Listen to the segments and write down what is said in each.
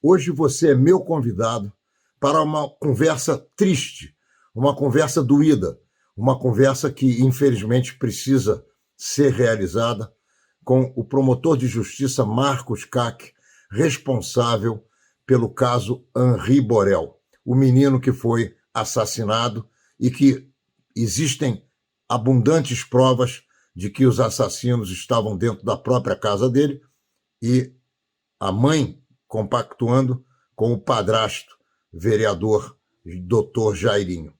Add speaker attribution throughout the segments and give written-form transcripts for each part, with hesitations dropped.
Speaker 1: Hoje você é meu convidado para uma conversa triste, uma conversa doída, uma conversa que, infelizmente, precisa ser realizada com o promotor de justiça Marcos Cac, responsável pelo caso Henri Borel, o menino que foi assassinado e que existem abundantes provas de que os assassinos estavam dentro da própria casa dele e a mãe compactuando com o padrasto, vereador Dr. Jairinho.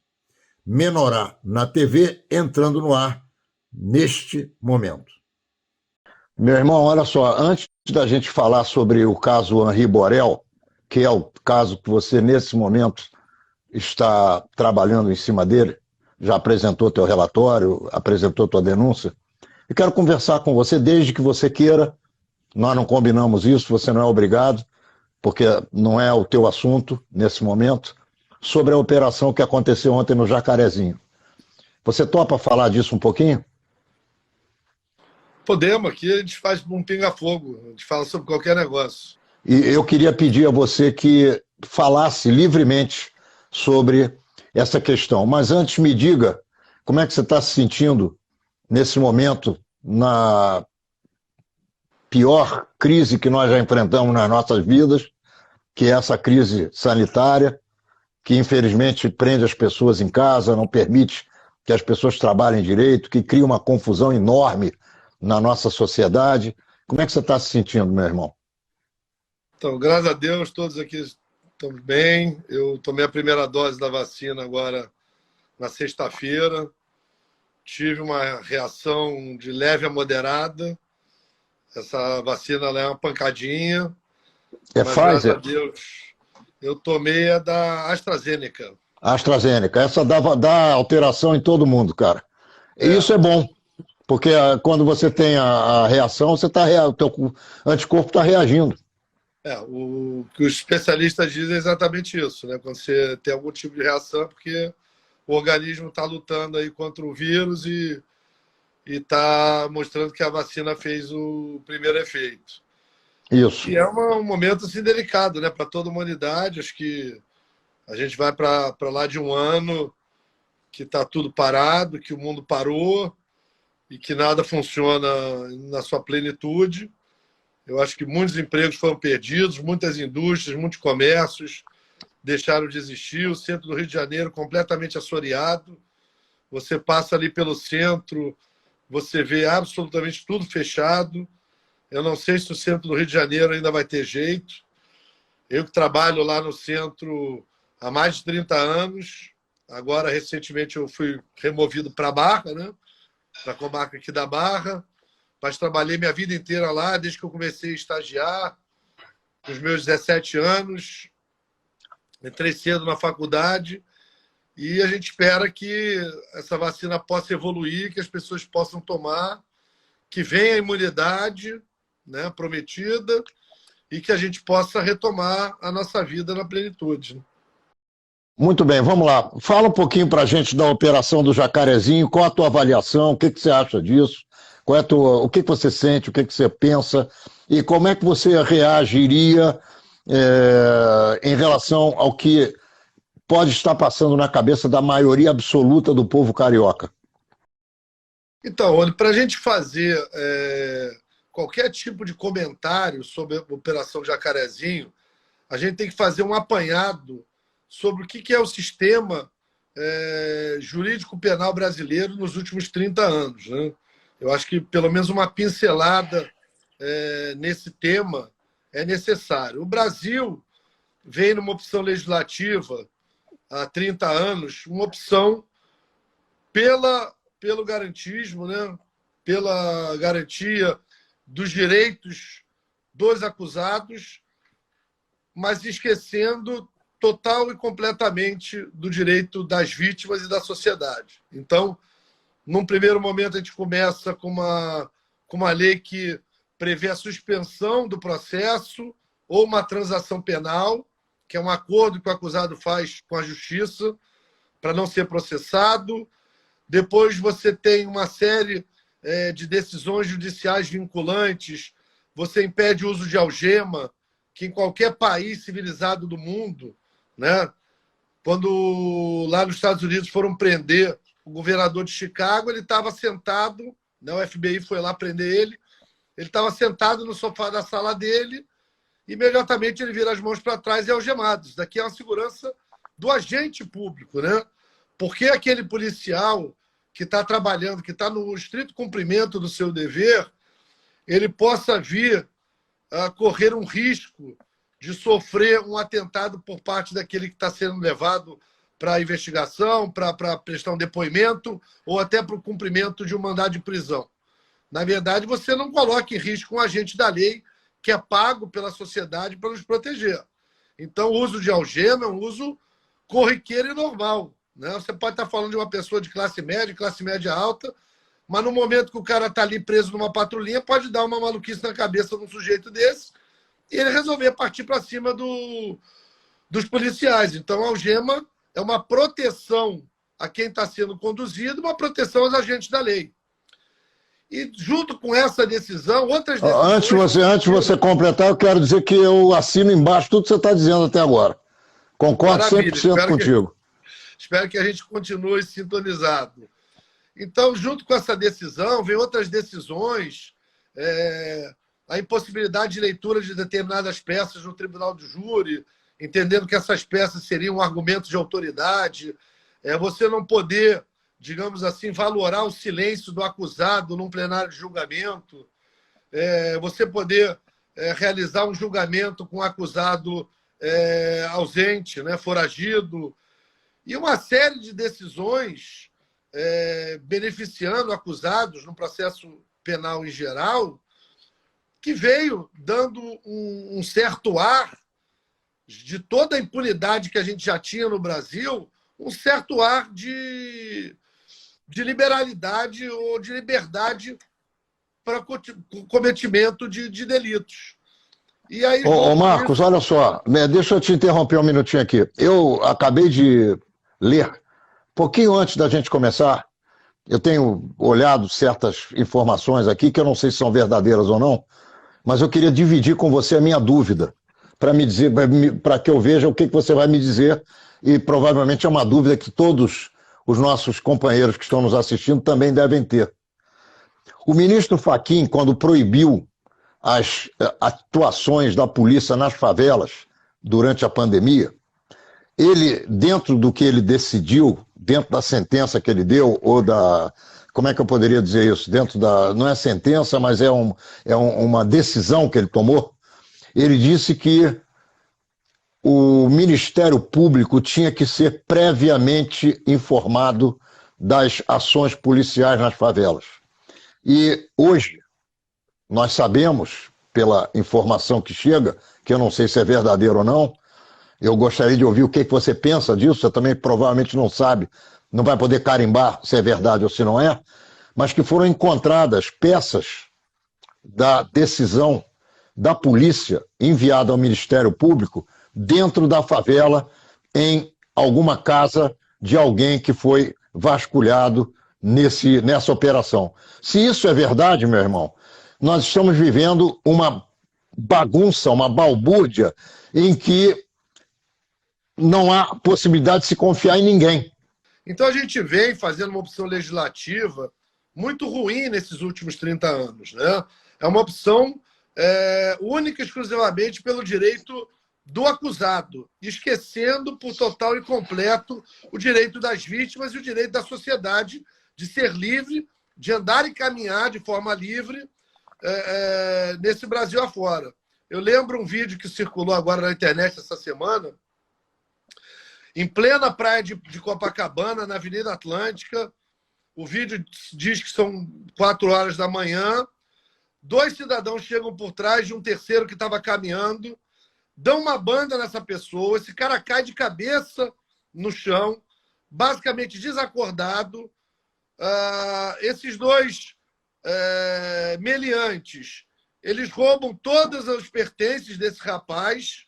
Speaker 1: Menorá na TV, entrando no ar neste momento. Meu irmão, olha só, antes da gente falar sobre o caso Henri Borel, que é o caso que você, nesse momento, está trabalhando em cima dele, já apresentou teu relatório, apresentou tua denúncia, eu quero conversar com você desde que você queira. Nós não combinamos isso, você não é obrigado, porque não é o teu assunto nesse momento, sobre a operação que aconteceu ontem no Jacarezinho. Você topa falar disso um pouquinho?
Speaker 2: Podemos, aqui a gente faz um pinga-fogo, a gente fala sobre qualquer negócio.
Speaker 1: E eu queria pedir a você que falasse livremente sobre essa questão. Mas antes me diga, como é que você está se sentindo nesse momento, na pior crise que nós já enfrentamos nas nossas vidas, que é essa crise sanitária, que infelizmente prende as pessoas em casa, não permite que as pessoas trabalhem direito, que cria uma confusão enorme na nossa sociedade. Como é que você está se sentindo, meu irmão?
Speaker 2: Então, graças a Deus, todos aqui estamos bem. Eu tomei a primeira dose da vacina agora na sexta-feira. Tive uma reação de leve a moderada. Essa vacina ela é uma pancadinha.
Speaker 1: É
Speaker 2: mas,
Speaker 1: Pfizer?
Speaker 2: graças a Deus, eu tomei a da AstraZeneca.
Speaker 1: AstraZeneca. Essa dá alteração em todo mundo, cara. E isso é bom, porque quando você tem a reação, o teu anticorpo está reagindo.
Speaker 2: O que os especialistas dizem é exatamente isso, né? Quando você tem algum tipo de reação, é porque o organismo está lutando aí contra o vírus e está mostrando que a vacina fez o primeiro efeito.
Speaker 1: Isso.
Speaker 2: E é um momento assim, delicado, né? Para toda a humanidade. Acho que a gente vai para lá de um ano que está tudo parado, que o mundo parou e que nada funciona na sua plenitude. Eu acho que muitos empregos foram perdidos, muitas indústrias, muitos comércios deixaram de existir. O centro do Rio de Janeiro completamente assoreado. Você passa ali pelo centro, você vê absolutamente tudo fechado. Eu não sei se o centro do Rio de Janeiro ainda vai ter jeito. Eu que trabalho lá no centro há mais de 30 anos. Agora, recentemente, eu fui removido para a Barra, né? Para a comarca aqui da Barra. Mas trabalhei minha vida inteira lá, desde que eu comecei a estagiar, com os meus 17 anos. Entrei cedo na faculdade e a gente espera que essa vacina possa evoluir, que as pessoas possam tomar, que venha a imunidade, né, prometida, e que a gente possa retomar a nossa vida na plenitude.
Speaker 1: Muito bem, vamos lá. Fala um pouquinho para a gente da operação do Jacarezinho, qual a tua avaliação, o que você acha disso, o que você sente, o que você pensa, e como é que você reagiria em relação ao que pode estar passando na cabeça da maioria absoluta do povo carioca?
Speaker 2: Então, para a gente fazer qualquer tipo de comentário sobre a Operação Jacarezinho, a gente tem que fazer um apanhado sobre o que é o sistema jurídico penal brasileiro nos últimos 30 anos, né? Eu acho que pelo menos uma pincelada nesse tema é necessário. O Brasil vem numa opção legislativa há 30 anos, uma opção pelo garantismo, né? Pela garantia dos direitos dos acusados, mas esquecendo total e completamente do direito das vítimas e da sociedade. Então, num primeiro momento, a gente começa com uma lei que prevê a suspensão do processo ou uma transação penal, que é um acordo que o acusado faz com a justiça para não ser processado. Depois você tem uma série de decisões judiciais vinculantes, você impede o uso de algema, que em qualquer país civilizado do mundo, né, quando lá nos Estados Unidos foram prender o governador de Chicago, ele estava sentado, né, o FBI foi lá prender ele estava sentado no sofá da sala dele, imediatamente ele vira as mãos para trás e é algemado. Isso daqui é uma segurança do agente público, né? Porque aquele policial que está trabalhando, que está no estrito cumprimento do seu dever, ele possa vir a correr um risco de sofrer um atentado por parte daquele que está sendo levado para a investigação, para prestar um depoimento ou até para o cumprimento de um mandado de prisão. Na verdade, você não coloca em risco um agente da lei que é pago pela sociedade para nos proteger. Então, o uso de algema é um uso corriqueiro e normal, né? Você pode estar falando de uma pessoa de classe média alta, mas no momento que o cara está ali preso numa patrulhinha, pode dar uma maluquice na cabeça de um sujeito desse e ele resolver partir para cima dos policiais. Então, a algema é uma proteção a quem está sendo conduzido, uma proteção aos agentes da lei. E junto com essa decisão, outras decisões...
Speaker 1: Antes de você completar, eu quero dizer que eu assino embaixo tudo que você está dizendo até agora. Concordo. Maravilha. 100% contigo.
Speaker 2: Espero que a gente continue sintonizado. Então, junto com essa decisão, vem outras decisões, a impossibilidade de leitura de determinadas peças no tribunal de júri, entendendo que essas peças seriam um argumento de autoridade, você não poder, digamos assim, valorar o silêncio do acusado num plenário de julgamento, você poder realizar um julgamento com o acusado ausente, né, foragido, e uma série de decisões beneficiando acusados no processo penal em geral, que veio dando um certo ar de toda a impunidade que a gente já tinha no Brasil, um certo ar de liberalidade ou de liberdade para cometimento de delitos. E aí,
Speaker 1: Marcos, olha só, deixa eu te interromper um minutinho aqui. Eu acabei de ler, pouquinho antes da gente começar, eu tenho olhado certas informações aqui que eu não sei se são verdadeiras ou não, mas eu queria dividir com você a minha dúvida, para me dizer, para que eu veja o que você vai me dizer, e provavelmente é uma dúvida que todos os nossos companheiros que estão nos assistindo também devem ter. O ministro Fachin, quando proibiu as atuações da polícia nas favelas durante a pandemia, ele, dentro do que ele decidiu, dentro da sentença que ele deu, ou da... Como é que eu poderia dizer isso? Dentro da... Não é sentença, mas uma decisão que ele tomou. Ele disse que o Ministério Público tinha que ser previamente informado das ações policiais nas favelas. E hoje, nós sabemos, pela informação que chega, que eu não sei se é verdadeiro ou não, eu gostaria de ouvir o que você pensa disso, você também provavelmente não sabe, não vai poder carimbar se é verdade ou se não é, mas que foram encontradas peças da decisão da polícia enviada ao Ministério Público dentro da favela, em alguma casa de alguém que foi vasculhado nessa operação. Se isso é verdade, meu irmão, nós estamos vivendo uma bagunça, uma balbúrdia, em que não há possibilidade de se confiar em ninguém.
Speaker 2: Então a gente vem fazendo uma opção legislativa muito ruim nesses últimos 30 anos, né? É uma opção única e exclusivamente pelo direito do acusado, esquecendo por total e completo o direito das vítimas e o direito da sociedade de ser livre, de andar e caminhar de forma livre nesse Brasil afora. Eu lembro um vídeo que circulou agora na internet essa semana, em plena praia de Copacabana, na Avenida Atlântica. O vídeo diz que são 4 horas da manhã. 2 cidadãos chegam por trás de um terceiro que estava caminhando, dão uma banda nessa pessoa, esse cara cai de cabeça no chão, basicamente desacordado. Esses 2 meliantes, eles roubam todos os pertences desse rapaz.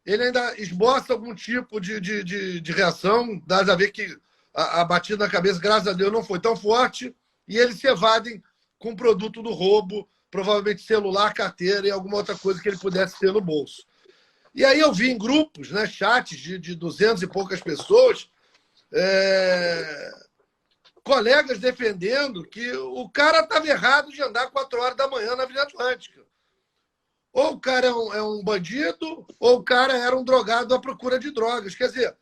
Speaker 2: Ele ainda esboça algum tipo de reação, dá a ver que a batida na cabeça, graças a Deus, não foi tão forte, e eles se evadem com o produto do roubo provavelmente celular, carteira e alguma outra coisa que ele pudesse ter no bolso. E aí eu vi em grupos, né, chats de 200 e poucas pessoas, colegas defendendo que o cara estava errado de andar 4 horas da manhã na Avenida Atlântica. Ou o cara é um bandido, ou o cara era um drogado à procura de drogas. Quer dizer,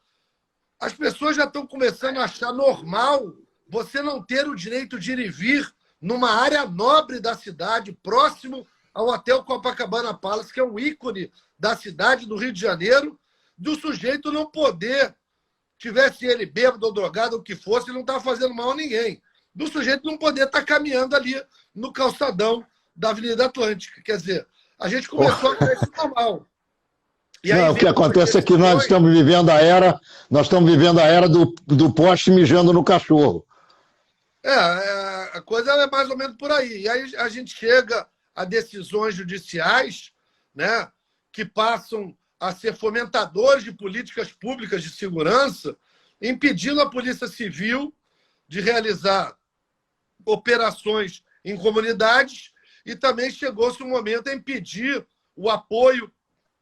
Speaker 2: as pessoas já estão começando a achar normal você não ter o direito de ir e vir numa área nobre da cidade, próximo ao Hotel Copacabana Palace, que é um ícone da cidade do Rio de Janeiro, do sujeito não poder, tivesse ele bêbado ou drogado, ou o que fosse, não estava fazendo mal a ninguém. Do sujeito não poder estar caminhando ali no calçadão da Avenida Atlântica. Quer dizer, a gente começou a achar isso normal.
Speaker 3: E aí, não, o que acontece é que nós estamos vivendo a era do poste mijando no cachorro.
Speaker 2: A coisa é mais ou menos por aí. E aí a gente chega a decisões judiciais, né, que passam a ser fomentadores de políticas públicas de segurança, impedindo a Polícia Civil de realizar operações em comunidades, e também chegou-se um momento a impedir o apoio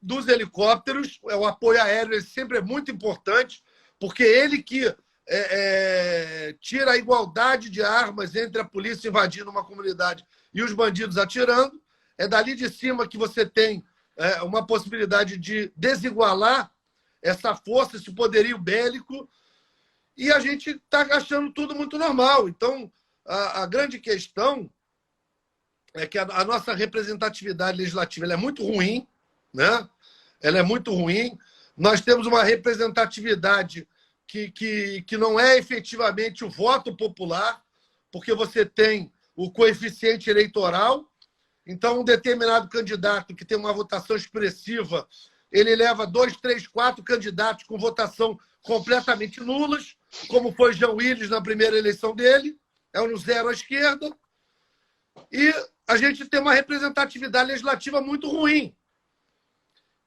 Speaker 2: dos helicópteros. O apoio aéreo sempre é muito importante, porque ele que tira a igualdade de armas entre a polícia invadindo uma comunidade e os bandidos atirando. É dali de cima que você tem uma possibilidade de desigualar essa força, esse poderio bélico, e a gente está achando tudo muito normal. Então, a grande questão é que a nossa representatividade legislativa ela é muito ruim, né? Ela é muito ruim. Nós temos uma representatividade que não é efetivamente o voto popular, porque você tem o coeficiente eleitoral. Então, um determinado candidato que tem uma votação expressiva, ele leva 2, 3, 4 candidatos com votação completamente nulas, como foi Jean Willis na primeira eleição dele, é um zero à esquerda. E a gente tem uma representatividade legislativa muito ruim.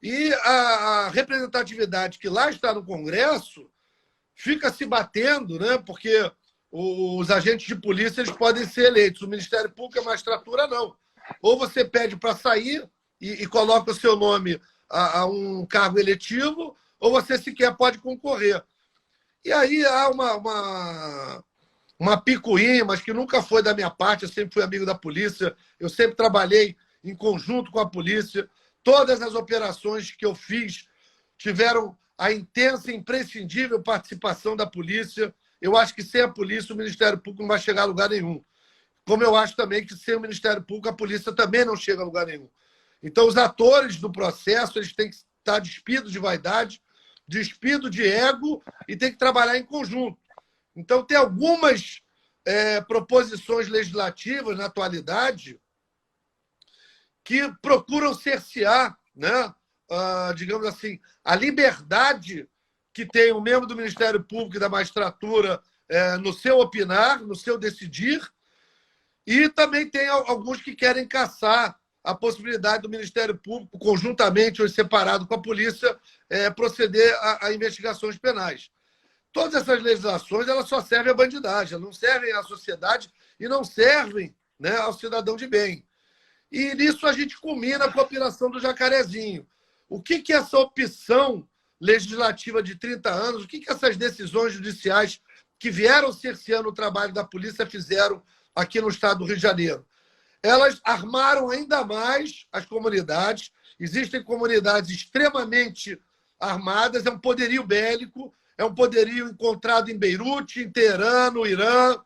Speaker 2: E a representatividade que lá está no Congresso fica se batendo, né? Porque os agentes de polícia eles podem ser eleitos, o Ministério Público e a magistratura não. Ou você pede para sair e coloca o seu nome a um cargo eletivo, ou você sequer pode concorrer. E aí há uma picuinha, mas que nunca foi da minha parte. Eu sempre fui amigo da polícia, eu sempre trabalhei em conjunto com a polícia. Todas as operações que eu fiz tiveram a intensa e imprescindível participação da polícia. Eu acho que sem a polícia o Ministério Público não vai chegar a lugar nenhum. Como eu acho também que sem o Ministério Público a polícia também não chega a lugar nenhum. Então, os atores do processo eles têm que estar despidos de vaidade, despidos de ego e têm que trabalhar em conjunto. Então, tem algumas proposições legislativas na atualidade que procuram cercear, né, digamos assim, a liberdade que tem o membro do Ministério Público e da magistratura no seu opinar, no seu decidir, e também tem alguns que querem caçar a possibilidade do Ministério Público, conjuntamente ou separado com a polícia, proceder a investigações penais. Todas essas legislações elas só servem à bandidagem, elas não servem à sociedade e não servem, né, ao cidadão de bem. E nisso a gente culmina com a operação do Jacarezinho. O que essa opção legislativa de 30 anos, o que essas decisões judiciais que vieram cerceando o trabalho da polícia fizeram aqui no estado do Rio de Janeiro? Elas armaram ainda mais as comunidades. Existem comunidades extremamente armadas, é um poderio bélico, é um poderio encontrado em Beirute, em Teherã, no Irã,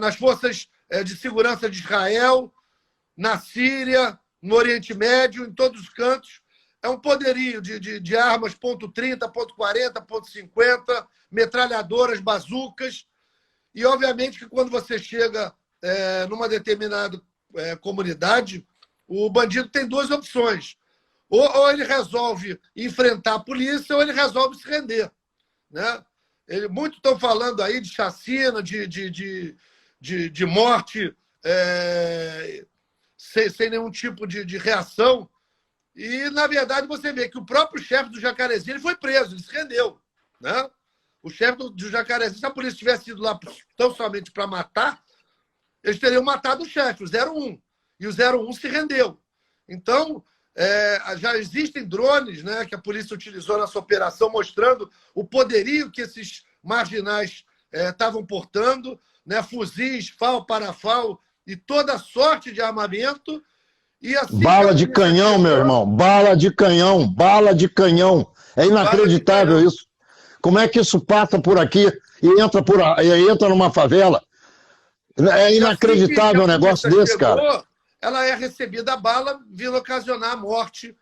Speaker 2: nas forças de segurança de Israel, na Síria, no Oriente Médio, em todos os cantos. É um poderio de armas .30, .40, .50, metralhadoras, bazucas. E, obviamente, que quando você chega numa determinada comunidade, o bandido tem duas opções. Ou ele resolve enfrentar a polícia, ou ele resolve se render, né? Muitos estão falando aí de chacina, de morte sem nenhum tipo de reação. E, na verdade, você vê que o próprio chefe do Jacarezinho ele foi preso, ele se rendeu, né? O chefe do Jacarezinho, se a polícia tivesse ido lá tão somente para matar, eles teriam matado o chefe, o 01. e o 01 se rendeu. Então, já existem drones, né, que a polícia utilizou nessa operação, mostrando o poderio que esses marginais estavam portando, né, fuzis, FAL, parafal e toda sorte de armamento. E assim
Speaker 3: bala de canhão, meu irmão, bala de canhão, bala de canhão. É inacreditável isso. Como é que isso passa por aqui e entra numa favela? É inacreditável um negócio desse, cara.
Speaker 2: Ela é recebida a bala, vindo ocasionar a morte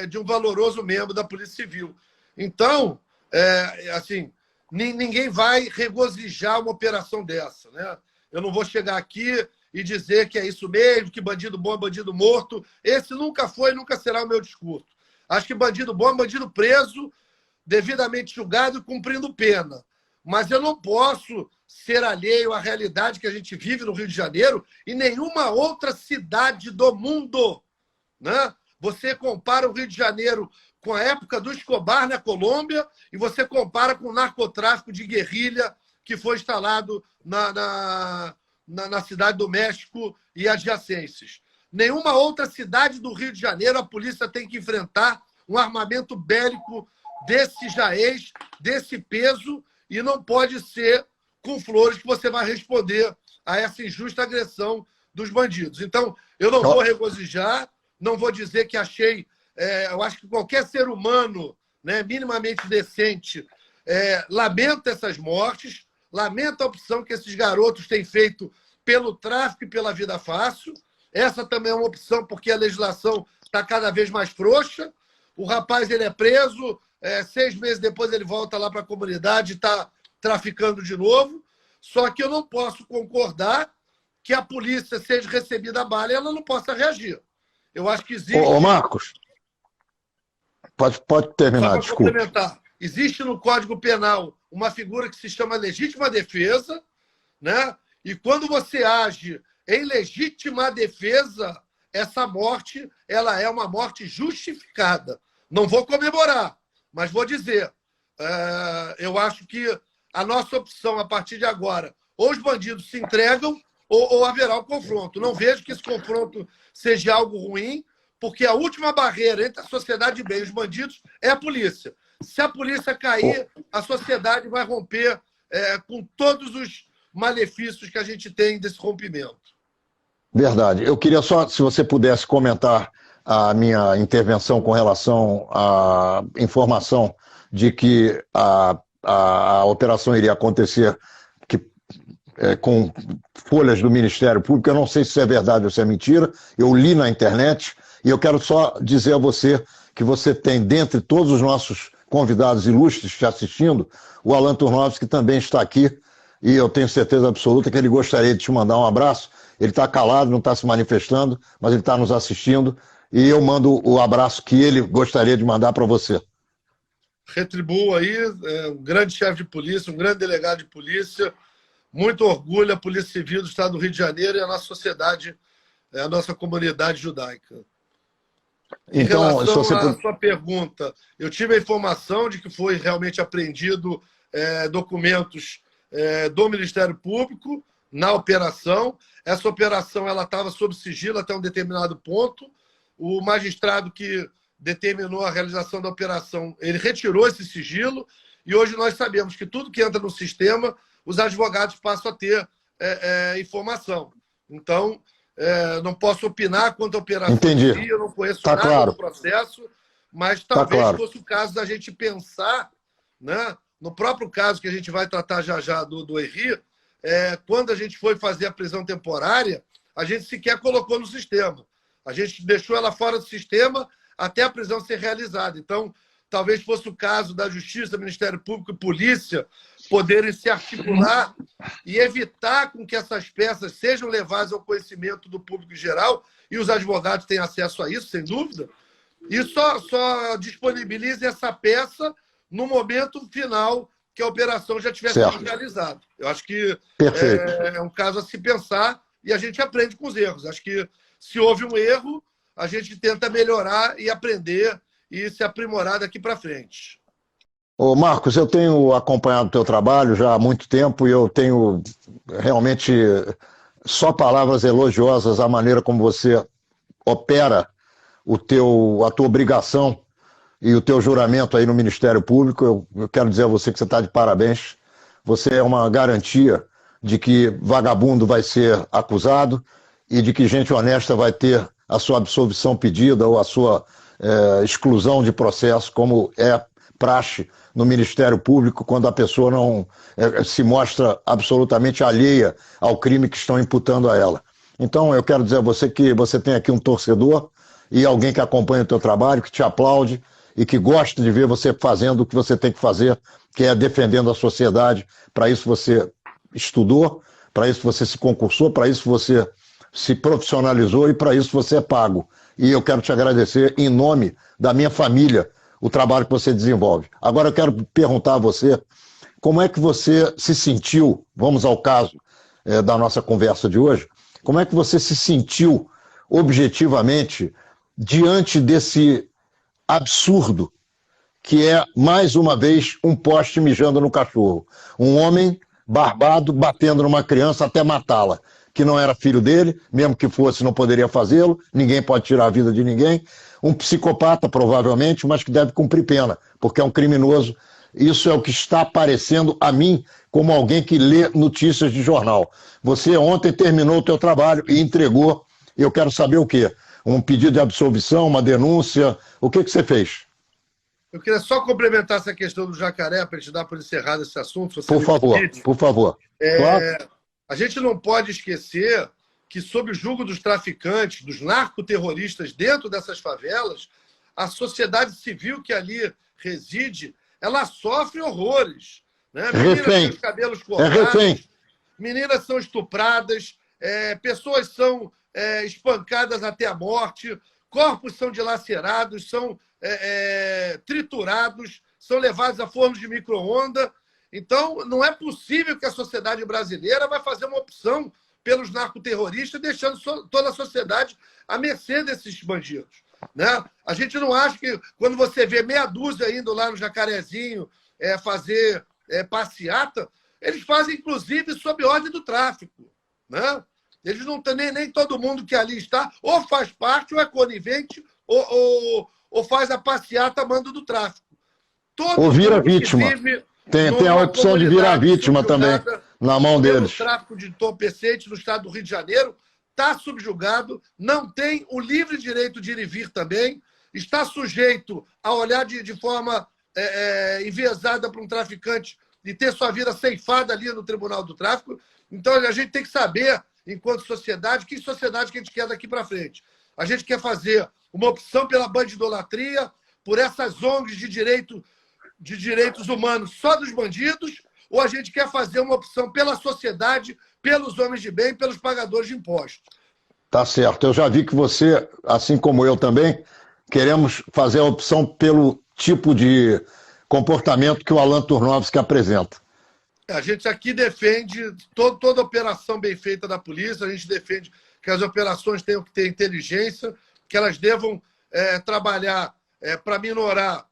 Speaker 2: de um valoroso membro da Polícia Civil. Então, assim, ninguém vai regozijar uma operação dessa, né? Eu não vou chegar aqui e dizer que é isso mesmo, que bandido bom é bandido morto. Esse nunca foi e nunca será o meu discurso. Acho que bandido bom é bandido preso, devidamente julgado e cumprindo pena. Mas eu não posso ser alheio à realidade que a gente vive no Rio de Janeiro e nenhuma outra cidade do mundo, né? Você compara o Rio de Janeiro com a época do Escobar na Colômbia e você compara com o narcotráfico de guerrilha que foi instalado na cidade do México e adjacências. Nenhuma outra cidade do Rio de Janeiro a polícia tem que enfrentar um armamento bélico desse jaez, desse peso, e não pode ser com flores que você vai responder a essa injusta agressão dos bandidos. Então, eu não vou regozijar, não vou dizer que achei... eu acho que qualquer ser humano, né, minimamente decente lamenta essas mortes, lamenta a opção que esses garotos têm feito pelo tráfico e pela vida fácil. Essa também é uma opção porque a legislação está cada vez mais frouxa. O rapaz ele é preso, 6 meses depois ele volta lá para a comunidade e está traficando de novo. Só que eu não posso concordar que a polícia seja recebida a bala e ela não possa reagir. Eu acho que existe...
Speaker 3: Ô Marcos, pode terminar, desculpa.
Speaker 2: Complementar. Existe no Código Penal uma figura que se chama legítima defesa, né? E quando você age em legítima defesa, essa morte ela é uma morte justificada. Não vou comemorar, mas vou dizer, eu acho que a nossa opção, a partir de agora, ou os bandidos se entregam ou haverá um confronto. Não vejo que esse confronto seja algo ruim, porque a última barreira entre a sociedade de bem e os bandidos é a polícia. Se a polícia cair, a sociedade vai romper com todos os malefícios que a gente tem desse rompimento.
Speaker 3: Verdade. Eu queria só, se você pudesse comentar a minha intervenção com relação à informação de que a operação iria acontecer com folhas do Ministério Público. Eu não sei se isso é verdade ou se é mentira. Eu li na internet e eu quero só dizer a você que você tem, dentre todos os nossos convidados ilustres te assistindo, o Alan Turnovski, que também está aqui, e eu tenho certeza absoluta que ele gostaria de te mandar um abraço. Ele está calado, não está se manifestando, mas ele está nos assistindo, e eu mando o abraço que ele gostaria de mandar para você.
Speaker 2: Retribuo aí, um grande chefe de polícia, um grande delegado de polícia, muito orgulho a Polícia Civil do Estado do Rio de Janeiro e a nossa sociedade, a nossa comunidade judaica. Em relação à sua pergunta, eu tive a informação de que foi realmente apreendido documentos do Ministério Público na operação. Essa operação ela estava sob sigilo até um determinado ponto. O magistrado que determinou a realização da operação, ele retirou esse sigilo e hoje nós sabemos que tudo que entra no sistema, os advogados passam a ter informação. Então, não posso opinar quanto à operação.
Speaker 3: Entendi.
Speaker 2: Eu não conheço nada do processo, mas talvez fosse o caso da gente pensar, né, no próprio caso que a gente vai tratar já do Henri, quando a gente foi fazer a prisão temporária, a gente sequer colocou no sistema. A gente deixou ela fora do sistema até a prisão ser realizada. Então, talvez fosse o caso da Justiça, Ministério Público e Polícia poderem se articular e evitar com que essas peças sejam levadas ao conhecimento do público em geral, e os advogados têm acesso a isso, sem dúvida, e só disponibilizem essa peça no momento final que a operação já tivesse sido realizada. Eu acho que é um caso a se pensar e a gente aprende com os erros. Acho que se houve um erro, a gente tenta melhorar e aprender e se aprimorar daqui para frente.
Speaker 3: Ô Marcos, eu tenho acompanhado o teu trabalho já há muito tempo e eu tenho realmente só palavras elogiosas à maneira como você opera a tua obrigação e o teu juramento aí no Ministério Público. Eu quero dizer a você que você está de parabéns. Você é uma garantia de que vagabundo vai ser acusado e de que gente honesta vai ter a sua absolvição pedida ou a sua exclusão de processo, como é praxe no Ministério Público, quando a pessoa não se mostra absolutamente alheia ao crime que estão imputando a ela. Então, eu quero dizer a você que você tem aqui um torcedor e alguém que acompanha o teu trabalho, que te aplaude e que gosta de ver você fazendo o que você tem que fazer, que é defendendo a sociedade. Para isso você estudou, para isso você se concursou, para isso você se profissionalizou e para isso você é pago. E eu quero te agradecer em nome da minha família o trabalho que você desenvolve. Agora eu quero perguntar a você como é que você se sentiu, vamos ao caso da nossa conversa de hoje, como é que você se sentiu objetivamente diante desse absurdo que é, mais uma vez, um poste mijando no cachorro. Um homem barbado batendo numa criança até matá-la, que não era filho dele, mesmo que fosse, não poderia fazê-lo, ninguém pode tirar a vida de ninguém. Um psicopata, provavelmente, mas que deve cumprir pena, porque é um criminoso. Isso é o que está aparecendo a mim como alguém que lê notícias de jornal. Você ontem terminou o teu trabalho e entregou, eu quero saber o quê? Um pedido de absolvição, uma denúncia, o que você fez?
Speaker 2: Eu queria só complementar essa questão do jacaré, para te dar por encerrado esse assunto.
Speaker 3: Por favor, por favor. Claro.
Speaker 2: A gente não pode esquecer que, sob o jugo dos traficantes, dos narcoterroristas dentro dessas favelas, a sociedade civil que ali reside, ela sofre horrores. Né? Meninas têm os cabelos cortados, meninas são estupradas, pessoas são espancadas até a morte, corpos são dilacerados, são triturados, são levados a fornos de micro-ondas. Então, não é possível que a sociedade brasileira vai fazer uma opção pelos narcoterroristas, deixando toda a sociedade à mercê desses bandidos. Né? A gente não acha que, quando você vê meia dúzia indo lá no Jacarezinho fazer passeata, eles fazem, inclusive, sob ordem do tráfico. Né? Eles não têm nem todo mundo que ali está, ou faz parte, ou é conivente, ou faz a passeata a mando do tráfico.
Speaker 3: Ou vira vítima. Tem a opção de virar vítima também, na mão deles.
Speaker 2: O tráfico de entorpecentes no estado do Rio de Janeiro está subjugado, não tem o livre direito de ir e vir também, está sujeito a olhar de forma enviesada para um traficante e ter sua vida ceifada ali no Tribunal do Tráfico. Então, a gente tem que saber, enquanto sociedade, que sociedade que a gente quer daqui para frente. A gente quer fazer uma opção pela bandidolatria, por essas ONGs de direitos humanos só dos bandidos, ou a gente quer fazer uma opção pela sociedade, pelos homens de bem, pelos pagadores de impostos.
Speaker 3: Tá certo. Eu já vi que você, assim como eu também, queremos fazer a opção pelo tipo de comportamento que o Alan Turnovski apresenta.
Speaker 2: A gente aqui defende toda operação bem feita da polícia, a gente defende que as operações tenham que ter inteligência, que elas devam trabalhar para minorar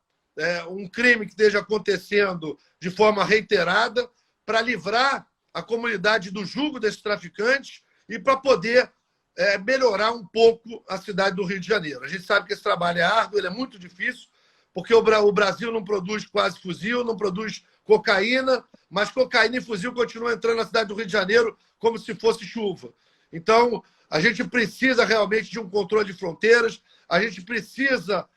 Speaker 2: um crime que esteja acontecendo de forma reiterada, para livrar a comunidade do jugo desses traficantes e para poder melhorar um pouco a cidade do Rio de Janeiro. A gente sabe que esse trabalho é árduo, ele é muito difícil, porque o Brasil não produz quase fuzil, não produz cocaína, mas cocaína e fuzil continuam entrando na cidade do Rio de Janeiro como se fosse chuva. Então, a gente precisa realmente de um controle de fronteiras, a gente precisa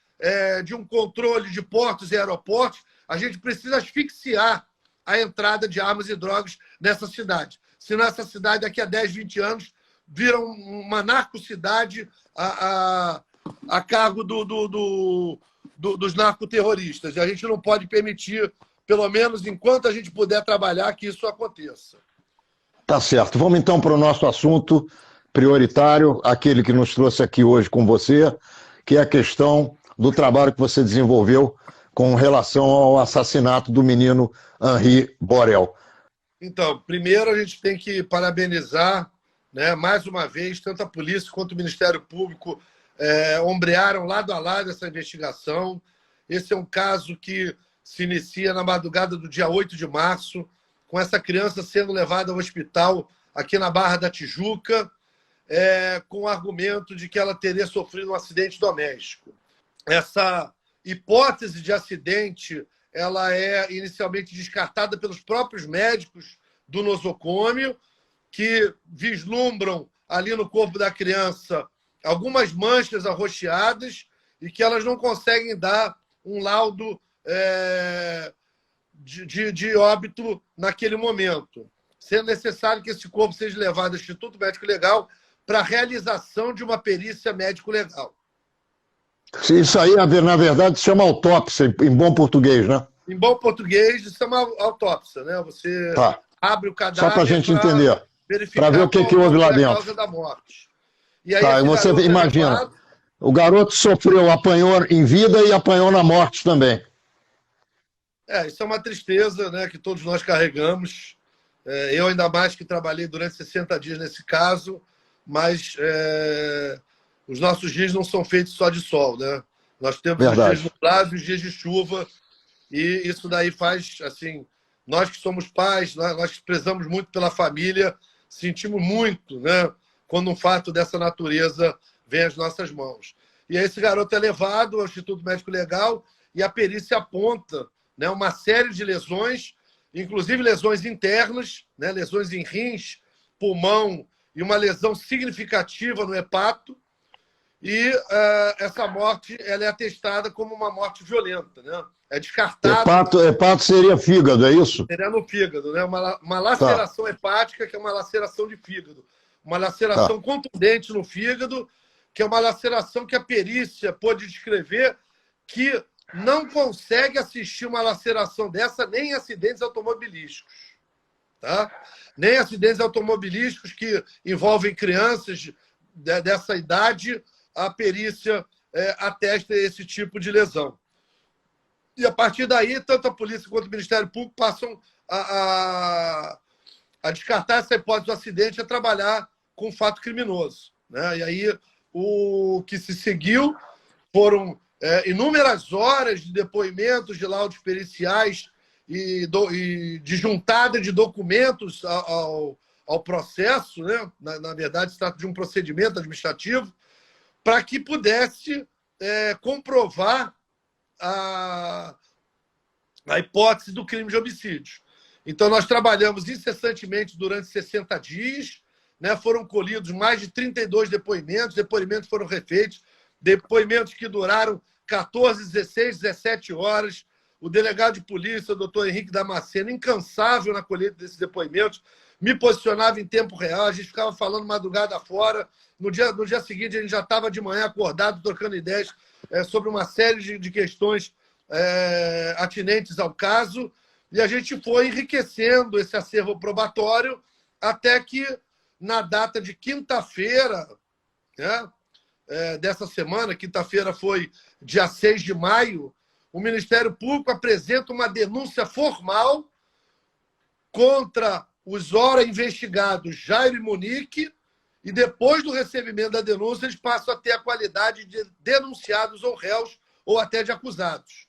Speaker 2: de um controle de portos e aeroportos, a gente precisa asfixiar a entrada de armas e drogas nessa cidade. Senão essa cidade, daqui a 10, 20 anos, vira uma narcocidade a cargo dos narcoterroristas. E a gente não pode permitir, pelo menos enquanto a gente puder trabalhar, que isso aconteça.
Speaker 3: Tá certo. Vamos então para o nosso assunto prioritário, aquele que nos trouxe aqui hoje com você, que é a questão do trabalho que você desenvolveu com relação ao assassinato do menino Henri Borel.
Speaker 2: Então, primeiro a gente tem que parabenizar, né, mais uma vez, tanto a polícia quanto o Ministério Público ombrearam lado a lado essa investigação. Esse é um caso que se inicia na madrugada do dia 8 de março, com essa criança sendo levada ao hospital aqui na Barra da Tijuca, com o argumento de que ela teria sofrido um acidente doméstico. Essa hipótese de acidente ela é inicialmente descartada pelos próprios médicos do nosocômio, que vislumbram ali no corpo da criança algumas manchas arroxeadas e que elas não conseguem dar um laudo de óbito naquele momento, sendo necessário que esse corpo seja levado ao Instituto Médico Legal para a realização de uma perícia médico-legal.
Speaker 3: Isso aí, na verdade, se chama autópsia, em bom português, né?
Speaker 2: Em bom português, isso é uma autópsia, né? Você abre o cadáver.
Speaker 3: Só para a gente entender.
Speaker 2: Para
Speaker 3: ver o que houve lá dentro.
Speaker 2: A causa da morte. E aí,
Speaker 3: você imagina, o garoto sofreu, apanhou em vida e apanhou na morte também.
Speaker 2: Isso é uma tristeza, né, que todos nós carregamos. Eu, ainda mais que trabalhei durante 60 dias nesse caso, mas os nossos dias não são feitos só de sol, né? Nós temos os dias nublados e os dias de chuva, e isso daí faz, assim, nós que somos pais, nós que prezamos muito pela família, sentimos muito, né, quando um fato dessa natureza vem às nossas mãos. E aí esse garoto é levado ao Instituto Médico Legal e a perícia aponta, né, uma série de lesões, inclusive lesões internas, né, lesões em rins, pulmão e uma lesão significativa no hepato. E essa morte ela é atestada como uma morte violenta, né? É descartado.
Speaker 3: Hepato seria fígado, é isso?
Speaker 2: Seria no fígado, né? Uma laceração hepática, que é uma laceração de fígado. Uma laceração contundente no fígado, que é uma laceração que a perícia pôde descrever que não consegue assistir uma laceração dessa nem em acidentes automobilísticos. Tá? Nem acidentes automobilísticos que envolvem crianças dessa idade, a perícia atesta esse tipo de lesão. E, a partir daí, tanto a polícia quanto o Ministério Público passam a descartar essa hipótese do acidente e a trabalhar com fato criminoso. Né? E aí, o que se seguiu foram inúmeras horas de depoimentos, de laudos periciais e de juntada de documentos ao processo, né? Na verdade, se trata de um procedimento administrativo, para que pudesse comprovar a hipótese do crime de homicídio. Então, nós trabalhamos incessantemente durante 60 dias, né? Foram colhidos mais de 32 depoimentos foram refeitos, depoimentos que duraram 14, 16, 17 horas. O delegado de polícia, o doutor Henrique Damasceno, incansável na colheita desses depoimentos, me posicionava em tempo real, a gente ficava falando madrugada fora. No dia seguinte, a gente já estava de manhã acordado, trocando ideias sobre uma série de questões atinentes ao caso, e a gente foi enriquecendo esse acervo probatório até que, na data de quinta-feira, né, dessa semana, quinta-feira foi dia 6 de maio, o Ministério Público apresenta uma denúncia formal contra os ora investigados Jairo e Monique, e depois do recebimento da denúncia, eles passam a ter a qualidade de denunciados ou réus, ou até de acusados.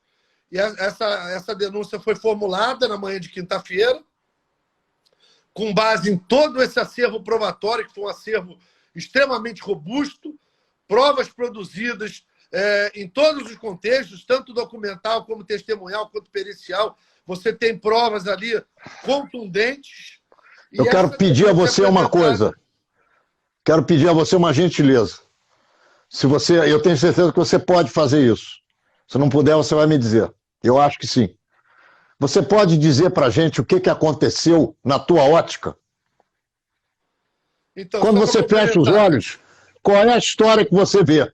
Speaker 2: E essa denúncia foi formulada na manhã de quinta-feira, com base em todo esse acervo probatório, que foi um acervo extremamente robusto, provas produzidas em todos os contextos, tanto documental como testemunhal, quanto pericial. Você tem provas ali contundentes.
Speaker 3: Eu quero pedir a você uma coisa. Quero pedir a você uma gentileza. Eu tenho certeza que você pode fazer isso. Se não puder, você vai me dizer. Eu acho que sim. Você pode dizer para a gente o que aconteceu na tua ótica? Então, quando você fecha os olhos, qual é a história que você vê?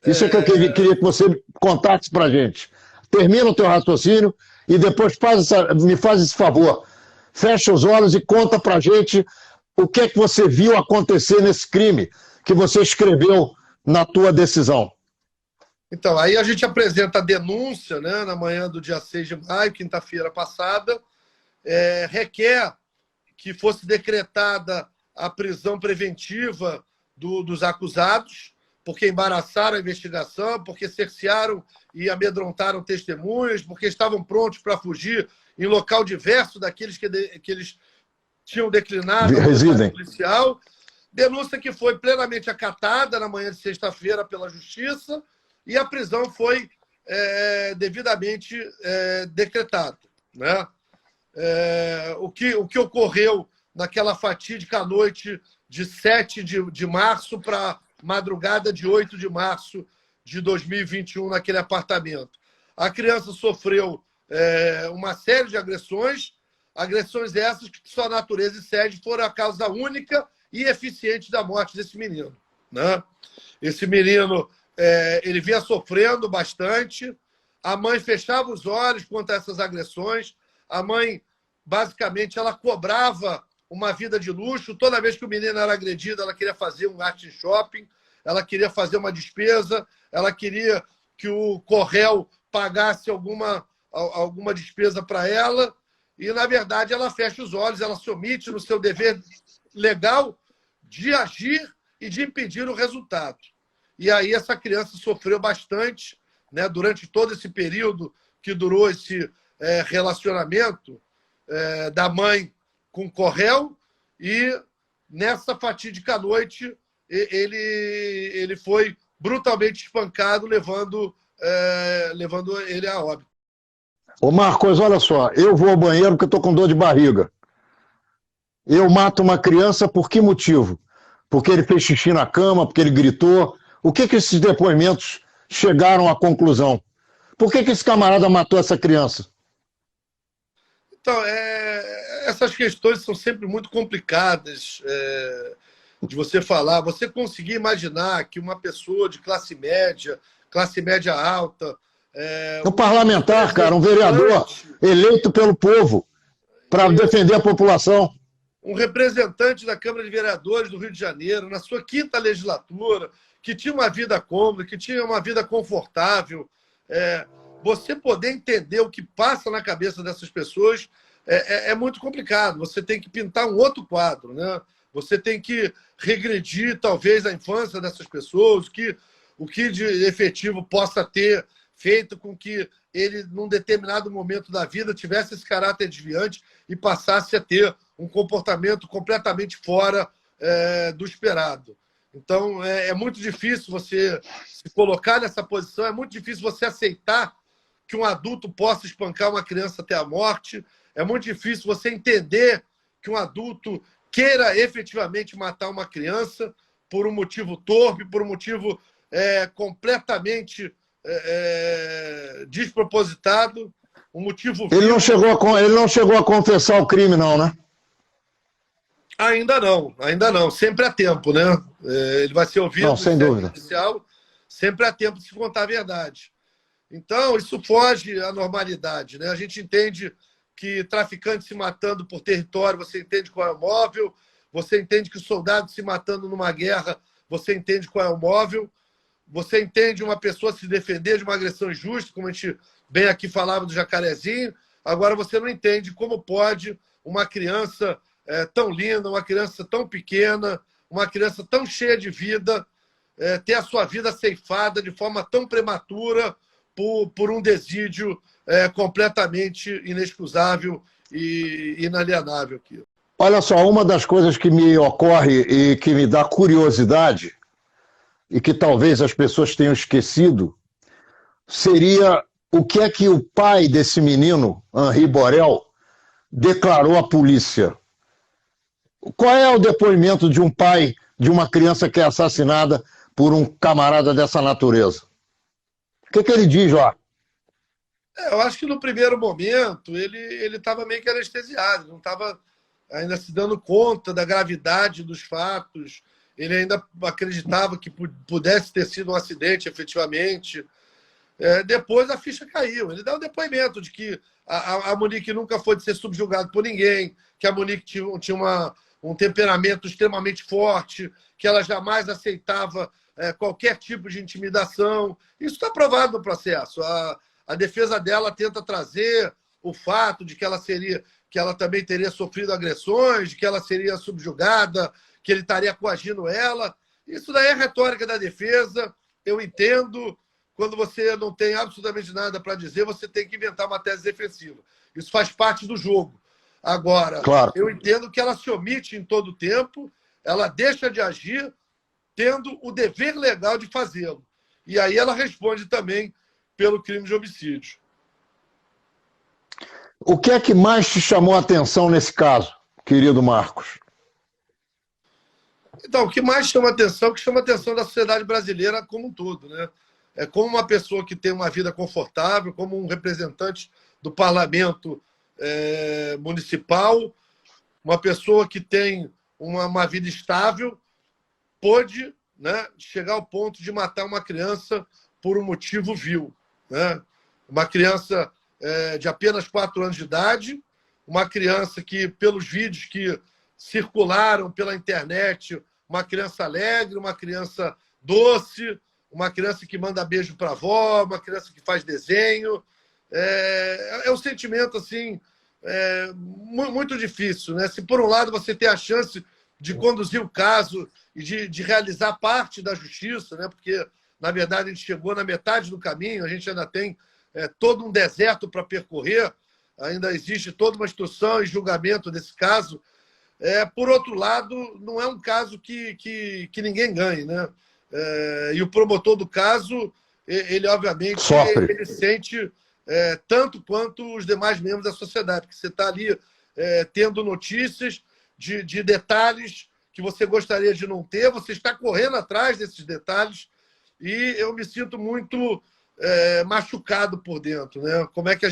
Speaker 3: Isso é que eu queria que você contasse para a gente. Termina o teu raciocínio e depois me faz esse favor. Fecha os olhos e conta para a gente o que você viu acontecer nesse crime que você escreveu na tua decisão.
Speaker 2: Então, aí a gente apresenta a denúncia, né, na manhã do dia 6 de maio, quinta-feira passada, requer que fosse decretada a prisão preventiva dos acusados, porque embaraçaram a investigação, porque cercearam e amedrontaram testemunhas, porque estavam prontos para fugir em local diverso daqueles que eles tinham declinado a
Speaker 3: residem
Speaker 2: policial. Denúncia que foi plenamente acatada na manhã de sexta-feira pela Justiça e a prisão foi devidamente decretada, né? O que ocorreu naquela fatídica noite de 7 de março para madrugada de 8 de março de 2021 naquele apartamento. A criança sofreu uma série de agressões essas que, por sua natureza e sede, foram a causa única e eficiente da morte desse menino, né? Esse menino ele vinha sofrendo bastante, a mãe fechava os olhos contra essas agressões, a mãe, basicamente, ela cobrava uma vida de luxo, toda vez que o menino era agredido, ela queria fazer um arte shopping, ela queria fazer uma despesa, ela queria que o Correio pagasse alguma despesa para ela, e, na verdade, ela fecha os olhos, ela se omite no seu dever legal de agir e de impedir o resultado. E aí essa criança sofreu bastante, né, durante todo esse período que durou esse relacionamento da mãe com o Correio, e nessa fatídica noite ele foi brutalmente espancado, levando ele a óbito.
Speaker 3: Ô Marcos, olha só, eu vou ao banheiro porque eu estou com dor de barriga. Eu mato uma criança por que motivo? Porque ele fez xixi na cama, porque ele gritou. O que esses depoimentos chegaram à conclusão? Por que esse camarada matou essa criança?
Speaker 2: Então, essas questões são sempre muito complicadas de você falar. Você conseguir imaginar que uma pessoa de classe média alta...
Speaker 3: Um parlamentar, cara, um vereador eleito pelo povo para defender a população.
Speaker 2: Um representante da Câmara de Vereadores do Rio de Janeiro, na sua 5ª legislatura, que tinha uma vida cômoda, que tinha uma vida confortável. Você poder entender o que passa na cabeça dessas pessoas é muito complicado. Você tem que pintar um outro quadro, né? Você tem que regredir, talvez, a infância dessas pessoas, o que de efetivo possa ter feito com que ele, num determinado momento da vida, tivesse esse caráter desviante e passasse a ter um comportamento completamente fora do esperado. Então, é muito difícil você se colocar nessa posição, é muito difícil você aceitar que um adulto possa espancar uma criança até a morte, é muito difícil você entender que um adulto queira efetivamente matar uma criança por um motivo torpe, por um motivo completamente despropositado, um motivo...
Speaker 3: Ele não chegou a confessar o crime, não, né?
Speaker 2: Ainda não. Sempre há tempo, né? Ele vai ser ouvido
Speaker 3: no sem dúvida.
Speaker 2: Judicial, sempre há tempo de se contar a verdade. Então, isso foge à normalidade, né? A gente entende que traficante se matando por território, você entende qual é o móvel, você entende que soldado se matando numa guerra, você entende qual é o móvel, você entende uma pessoa se defender de uma agressão injusta, como a gente bem aqui falava do Jacarezinho, agora você não entende como pode uma criança tão linda, uma criança tão pequena, uma criança tão cheia de vida, ter a sua vida ceifada de forma tão prematura por um desídio completamente inexcusável e inalienável aqui.
Speaker 3: Olha só, uma das coisas que me ocorre e que me dá curiosidade, e que talvez as pessoas tenham esquecido, seria o que é que o pai desse menino, Henri Borel, declarou à polícia. Qual é o depoimento de um pai de uma criança que é assassinada por um camarada dessa natureza? O que ele diz lá?
Speaker 2: Eu acho que no primeiro momento ele estava meio que anestesiado, não estava ainda se dando conta da gravidade dos fatos, ele ainda acreditava que pudesse ter sido um acidente, efetivamente. Depois a ficha caiu. Ele dá o depoimento de que a Monique nunca foi de ser subjugada por ninguém, que a Monique tinha um temperamento extremamente forte, que ela jamais aceitava qualquer tipo de intimidação. Isso está provado no processo. A defesa dela tenta trazer o fato de que ela também teria sofrido agressões, de que ela seria subjugada, que ele estaria coagindo ela. Isso daí é retórica da defesa. Eu entendo. Quando você não tem absolutamente nada para dizer, você tem que inventar uma tese defensiva. Isso faz parte do jogo. Agora,
Speaker 3: Claro.
Speaker 2: eu entendo que ela se omite em todo o tempo, ela deixa de agir tendo o dever legal de fazê-lo. E aí ela responde também pelo crime de homicídio.
Speaker 3: O que é que mais te chamou a atenção nesse caso, querido Marcos?
Speaker 2: Então, o que mais chama atenção, o que chama atenção da sociedade brasileira como um todo, né? É como uma pessoa que tem uma vida confortável, como um representante do parlamento municipal, uma pessoa que tem uma vida estável, pôde, né, chegar ao ponto de matar uma criança por um motivo vil, né? Uma criança de apenas 4 anos de idade, uma criança que, pelos vídeos que circularam pela internet, uma criança alegre, uma criança doce, uma criança que manda beijo para a avó, uma criança que faz desenho. É um sentimento assim muito difícil, né? Se por um lado você tem a chance de conduzir o caso e de realizar parte da justiça, né? Porque na verdade a gente chegou na metade do caminho, a gente ainda tem todo um deserto para percorrer, ainda existe toda uma instrução e julgamento desse caso. Por outro lado, não é um caso que ninguém ganhe, né? E o promotor do caso, ele obviamente
Speaker 3: sofre.
Speaker 2: Ele sente tanto quanto os demais membros da sociedade, porque você está ali tendo notícias de detalhes que você gostaria de não ter, você está correndo atrás desses detalhes e eu me sinto muito machucado por dentro, né? Como é que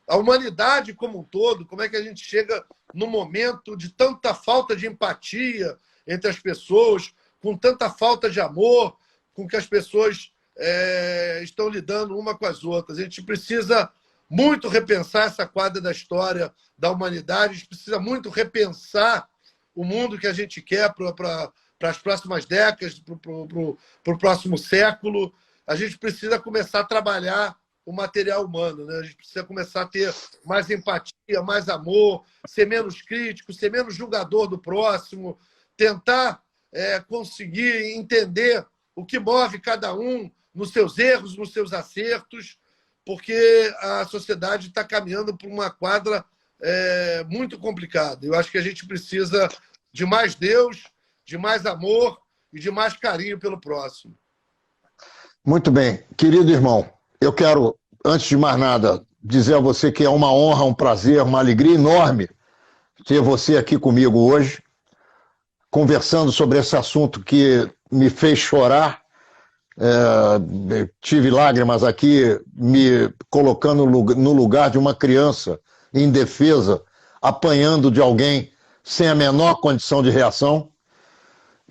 Speaker 2: a humanidade como um todo, como é que a gente chega no momento de tanta falta de empatia entre as pessoas, com tanta falta de amor, com que as pessoas estão lidando uma com as outras. A gente precisa muito repensar essa quadra da história da humanidade, a gente precisa muito repensar o mundo que a gente quer para as próximas décadas, para o próximo século. A gente precisa começar a trabalhar o material humano, né? A gente precisa começar a ter mais empatia, mais amor, ser menos crítico, ser menos julgador do próximo, tentar conseguir entender o que move cada um nos seus erros, nos seus acertos, porque a sociedade está caminhando por uma quadra muito complicada. Eu acho que a gente precisa de mais Deus, de mais amor e de mais carinho pelo próximo.
Speaker 3: Muito bem. Querido irmão, eu quero, antes de mais nada, dizer a você que é uma honra, um prazer, uma alegria enorme ter você aqui comigo hoje, conversando sobre esse assunto que me fez chorar. Tive lágrimas aqui, me colocando no lugar de uma criança indefesa, apanhando de alguém sem a menor condição de reação,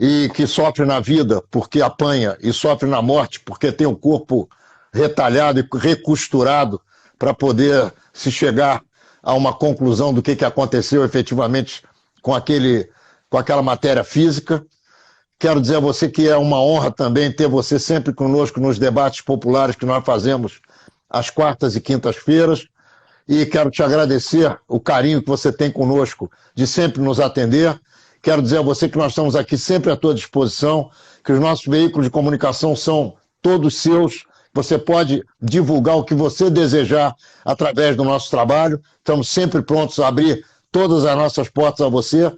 Speaker 3: e que sofre na vida porque apanha e sofre na morte porque tem o corpo retalhado e recosturado para poder se chegar a uma conclusão do que aconteceu efetivamente com aquela matéria física. Quero dizer a você que é uma honra também ter você sempre conosco nos debates populares que nós fazemos às quartas e quintas-feiras, e quero te agradecer o carinho que você tem conosco de sempre nos atender. Quero dizer a você que nós estamos aqui sempre à tua disposição, que os nossos veículos de comunicação são todos seus. Você pode divulgar o que você desejar através do nosso trabalho. Estamos sempre prontos a abrir todas as nossas portas a você.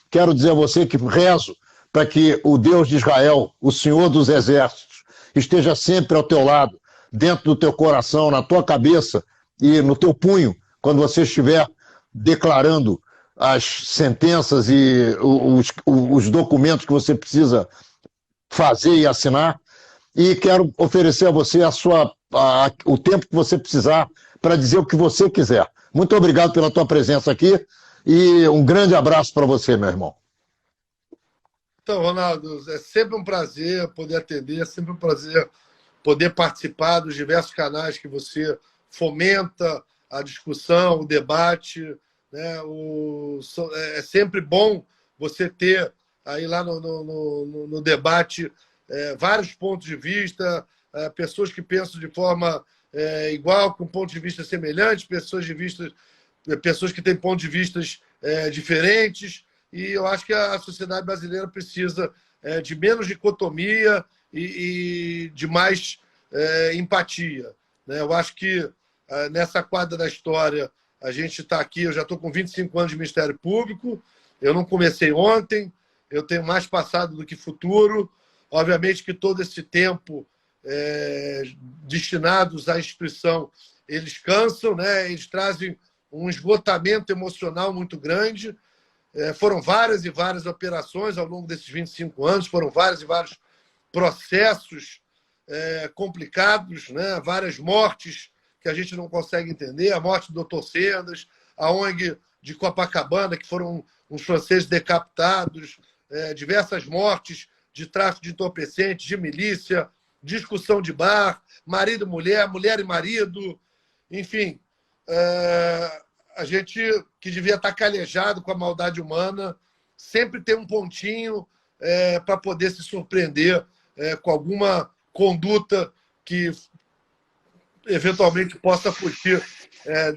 Speaker 3: Quero dizer a você que rezo para que o Deus de Israel, o Senhor dos Exércitos, esteja sempre ao teu lado, dentro do teu coração, na tua cabeça e no teu punho, quando você estiver declarando as sentenças e os documentos que você precisa fazer e assinar. E quero oferecer a você o tempo que você precisar para dizer o que você quiser. Muito obrigado pela tua presença aqui e um grande abraço para você, meu irmão.
Speaker 2: Então, Ronaldo, é sempre um prazer poder atender, é sempre um prazer poder participar dos diversos canais que você fomenta a discussão, o debate, né? É sempre bom você ter aí lá no debate vários pontos de vista, pessoas que pensam de forma igual, com pontos de vista semelhantes, pessoas que têm pontos de vista diferentes. E eu acho que a sociedade brasileira precisa de menos dicotomia e de mais empatia, né? Eu acho que nessa quadra da história A gente está aqui, eu já estou com 25 anos de Ministério Público, eu não comecei ontem, eu tenho mais passado do que futuro. Obviamente que todo esse tempo destinados à instituição, eles cansam, né? Eles trazem um esgotamento emocional muito grande. Foram várias e várias operações ao longo desses 25 anos, foram vários e vários processos complicados, né? Várias mortes que a gente não consegue entender, a morte do Dr. Sendas, a ONG de Copacabana, que foram uns franceses decapitados, diversas mortes de tráfico de entorpecentes, de milícia, discussão de bar, marido e mulher, mulher e marido, enfim, a gente que devia estar calejado com a maldade humana, sempre tem um pontinho para poder se surpreender com alguma conduta que eventualmente possa fugir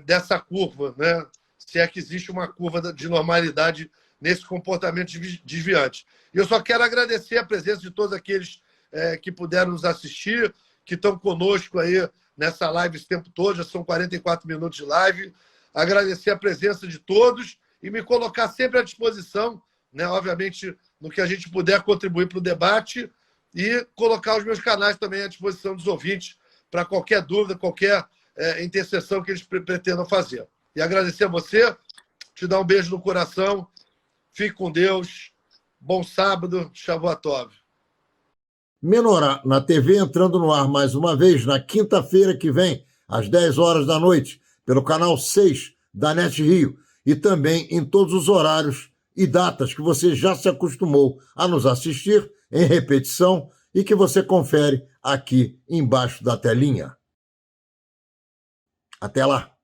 Speaker 2: dessa curva, né? Se é que existe uma curva de normalidade nesse comportamento desviante. E eu só quero agradecer a presença de todos aqueles que puderam nos assistir, que estão conosco aí nessa live esse tempo todo, já são 44 minutos de live. Agradecer a presença de todos e me colocar sempre à disposição, né? Obviamente, no que a gente puder contribuir para o debate, e colocar os meus canais também à disposição dos ouvintes para qualquer dúvida, qualquer intercessão que eles pretendam fazer. E agradecer a você, te dar um beijo no coração, fique com Deus, bom sábado, Shavuot.
Speaker 1: Menorá na TV entrando no ar mais uma vez na quinta-feira que vem, às 10 horas da noite, pelo canal 6 da NET Rio, e também em todos os horários e datas que você já se acostumou a nos assistir em repetição e que você confere aqui embaixo da telinha. Até lá!